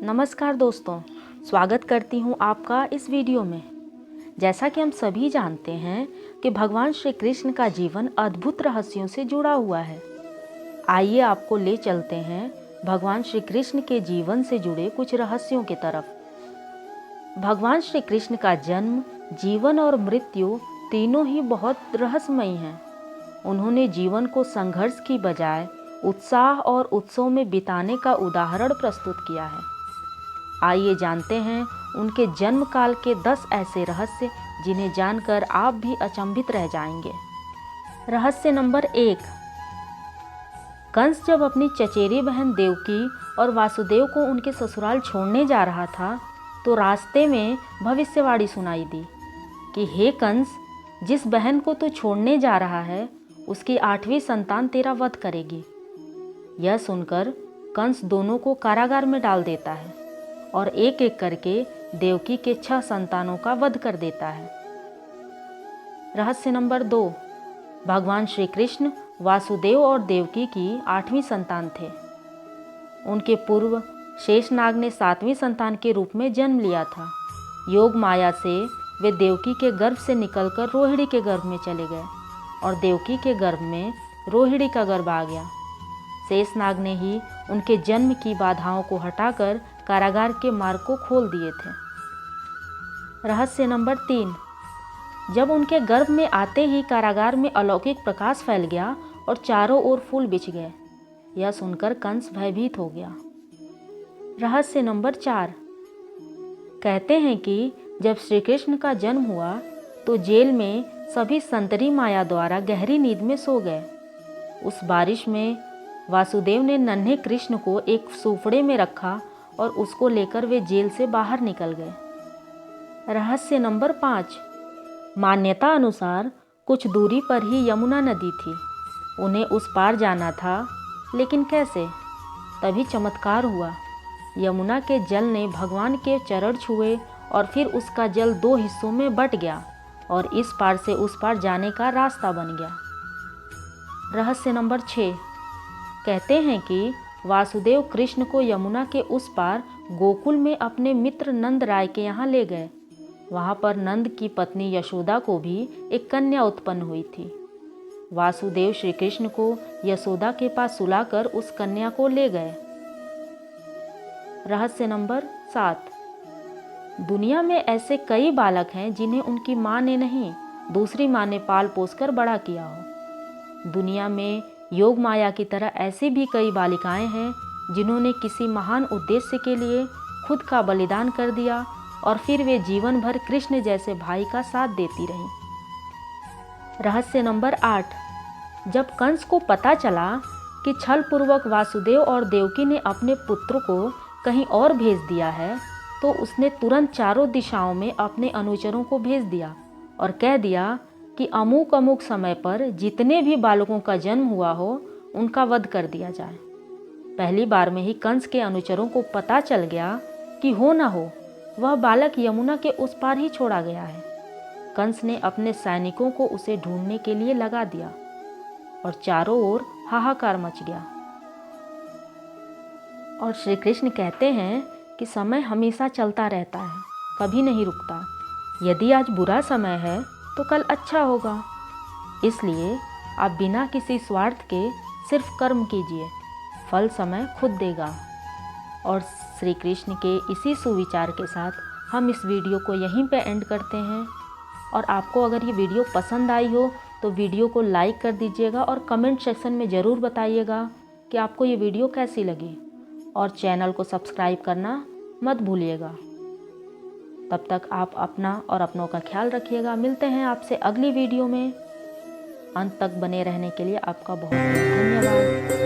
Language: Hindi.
नमस्कार दोस्तों, स्वागत करती हूँ आपका इस वीडियो में। जैसा कि हम सभी जानते हैं कि भगवान श्री कृष्ण का जीवन अद्भुत रहस्यों से जुड़ा हुआ है। आइए आपको ले चलते हैं भगवान श्री कृष्ण के जीवन से जुड़े कुछ रहस्यों की तरफ। भगवान श्री कृष्ण का जन्म, जीवन और मृत्यु तीनों ही बहुत रहस्यमयी हैं। उन्होंने जीवन को संघर्ष की बजाय उत्साह और उत्सव में बिताने का उदाहरण प्रस्तुत किया है। आइए जानते हैं उनके जन्म काल के 10 ऐसे रहस्य जिन्हें जानकर आप भी अचंभित रह जाएंगे। रहस्य नंबर 1। कंस जब अपनी चचेरी बहन देवकी और वासुदेव को उनके ससुराल छोड़ने जा रहा था तो रास्ते में भविष्यवाणी सुनाई दी कि हे कंस, जिस बहन को तू छोड़ने जा रहा है उसकी 8वीं संतान तेरा वध करेगी। यह सुनकर कंस दोनों को कारागार में डाल देता है और एक एक करके देवकी के 6 संतानों का वध कर देता है। रहस्य नंबर 2। भगवान श्री कृष्ण वासुदेव और देवकी की 8वीं संतान थे। उनके पूर्व शेषनाग ने 7वीं संतान के रूप में जन्म लिया था। योग माया से वे देवकी के गर्भ से निकलकर रोहिणी के गर्भ में चले गए और देवकी के गर्भ में रोहिणी का गर्भ आ गया। शेषनाग ने ही उनके जन्म की बाधाओं को हटाकर कारागार के मार्ग को खोल दिए थे। रहस्य नंबर 3। जब उनके गर्भ में आते ही कारागार में अलौकिक प्रकाश फैल गया और चारों ओर फूल बिछ गए। यह सुनकर कंस भयभीत हो गया। रहस्य नंबर 4। कहते हैं कि जब श्री कृष्ण का जन्म हुआ तो जेल में सभी संतरी माया द्वारा गहरी नींद में सो गए। उस बारिश में वासुदेव ने नन्हे कृष्ण को एक सूपड़े में रखा और उसको लेकर वे जेल से बाहर निकल गए। रहस्य नंबर 5। मान्यता अनुसार कुछ दूरी पर ही यमुना नदी थी। उन्हें उस पार जाना था, लेकिन कैसे? तभी चमत्कार हुआ। यमुना के जल ने भगवान के चरण छुए और फिर उसका जल 2 हिस्सों में बट गया और इस पार से उस पार जाने का रास्ता बन गया। रहस्य नंबर 6। कहते हैं कि वासुदेव कृष्ण को यमुना के उस पार गोकुल में अपने मित्र नंद राय के यहाँ ले गए। वहाँ पर नंद की पत्नी यशोदा को भी एक कन्या उत्पन्न हुई थी। वासुदेव श्री कृष्ण को यशोदा के पास सुलाकर उस कन्या को ले गए। रहस्य नंबर 7। दुनिया में ऐसे कई बालक हैं जिन्हें उनकी माँ ने नहीं, दूसरी माँ ने पाल पोस कर बड़ा किया हो। दुनिया में योग माया की तरह ऐसी भी कई बालिकाएं हैं जिन्होंने किसी महान उद्देश्य के लिए खुद का बलिदान कर दिया और फिर वे जीवन भर कृष्ण जैसे भाई का साथ देती रहीं। रहस्य नंबर 8। जब कंस को पता चला कि छलपूर्वक वासुदेव और देवकी ने अपने पुत्र को कहीं और भेज दिया है तो उसने तुरंत चारों दिशाओं में अपने अनुचरों को भेज दिया और कह दिया कि अमुक अमुक समय पर जितने भी बालकों का जन्म हुआ हो उनका वध कर दिया जाए। पहली बार में ही कंस के अनुचरों को पता चल गया कि हो ना हो वह बालक यमुना के उस पार ही छोड़ा गया है। कंस ने अपने सैनिकों को उसे ढूंढने के लिए लगा दिया और चारों ओर हाहाकार मच गया। और श्री कृष्ण कहते हैं कि समय हमेशा चलता रहता है, कभी नहीं रुकता। यदि आज बुरा समय है तो कल अच्छा होगा। इसलिए आप बिना किसी स्वार्थ के सिर्फ कर्म कीजिए, फल समय खुद देगा। और श्री कृष्ण के इसी सुविचार के साथ हम इस वीडियो को यहीं पे एंड करते हैं। और आपको अगर ये वीडियो पसंद आई हो तो वीडियो को लाइक कर दीजिएगा और कमेंट सेक्शन में ज़रूर बताइएगा कि आपको ये वीडियो कैसी लगी। और चैनल को सब्सक्राइब करना मत भूलिएगा। तब तक आप अपना और अपनों का ख्याल रखिएगा। मिलते हैं आपसे अगली वीडियो में। अंत तक बने रहने के लिए आपका बहुत बहुत धन्यवाद।